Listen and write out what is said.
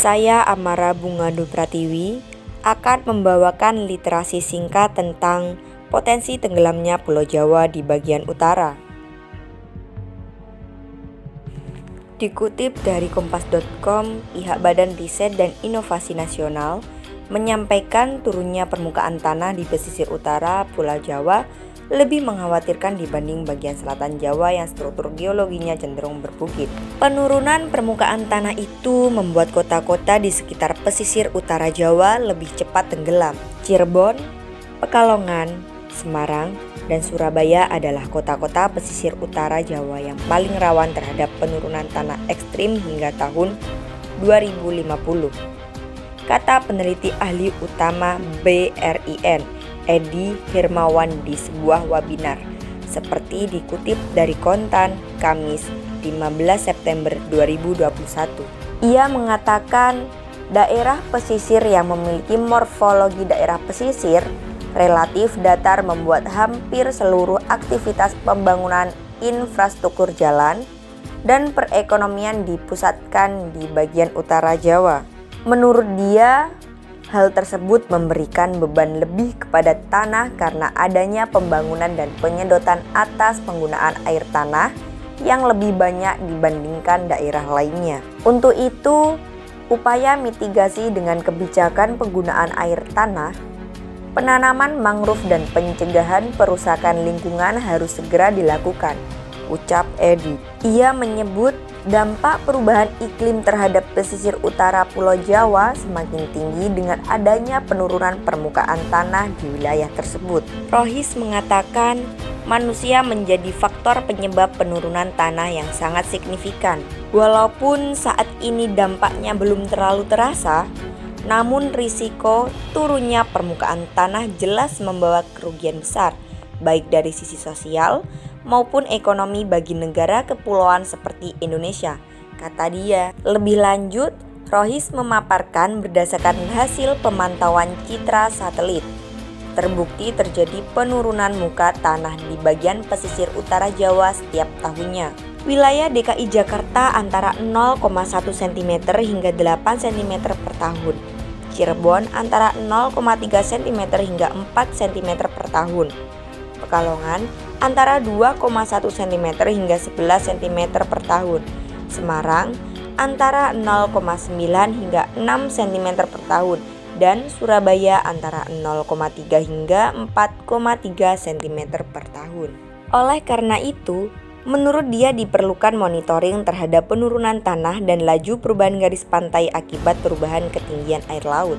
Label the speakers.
Speaker 1: Saya Amara Bungadu Pratiwi akan membawakan literasi singkat tentang potensi tenggelamnya Pulau Jawa di bagian utara. Dikutip dari kompas.com, pihak Badan Riset dan Inovasi Nasional menyampaikan turunnya permukaan tanah di pesisir utara Pulau Jawa lebih mengkhawatirkan dibanding bagian selatan Jawa yang struktur geologinya cenderung berbukit. Penurunan permukaan tanah itu membuat kota-kota di sekitar pesisir utara Jawa lebih cepat tenggelam. Cirebon, Pekalongan, Semarang, dan Surabaya adalah kota-kota pesisir utara Jawa yang paling rawan terhadap penurunan tanah ekstrim hingga tahun 2050. Kata peneliti ahli utama BRIN, Edi Hermawan di sebuah webinar, seperti dikutip dari Kontan, Kamis 15 September 2021. Ia mengatakan daerah pesisir yang memiliki morfologi daerah pesisir relatif datar membuat hampir seluruh aktivitas pembangunan infrastruktur jalan dan perekonomian dipusatkan di bagian utara Jawa. Menurut dia, hal tersebut memberikan beban lebih kepada tanah karena adanya pembangunan dan penyedotan atas penggunaan air tanah yang lebih banyak dibandingkan daerah lainnya. Untuk itu, upaya mitigasi dengan kebijakan penggunaan air tanah, penanaman mangrove dan pencegahan perusakan lingkungan harus segera dilakukan, ucap Edi. Ia menyebut dampak perubahan iklim terhadap pesisir utara Pulau Jawa semakin tinggi dengan adanya penurunan permukaan tanah di wilayah tersebut. Rohis mengatakan manusia menjadi faktor penyebab penurunan tanah yang sangat signifikan. Walaupun saat ini dampaknya belum terlalu terasa, namun risiko turunnya permukaan tanah jelas membawa kerugian besar, baik dari sisi sosial maupun ekonomi bagi negara kepulauan seperti Indonesia, kata dia. Lebih lanjut, Rohis memaparkan berdasarkan hasil pemantauan citra satelit, terbukti terjadi penurunan muka tanah di bagian pesisir utara Jawa setiap tahunnya. Wilayah DKI Jakarta antara 0,1 cm hingga 8 cm per tahun. Cirebon antara 0,3 cm hingga 4 cm per tahun. Pekalongan antara 2,1 cm hingga 11 cm per tahun. Semarang antara 0,9 hingga 6 cm per tahun. Dan Surabaya antara 0,3 hingga 4,3 cm per tahun. Oleh karena itu, menurut dia diperlukan monitoring terhadap penurunan tanah dan laju perubahan garis pantai akibat perubahan ketinggian air laut.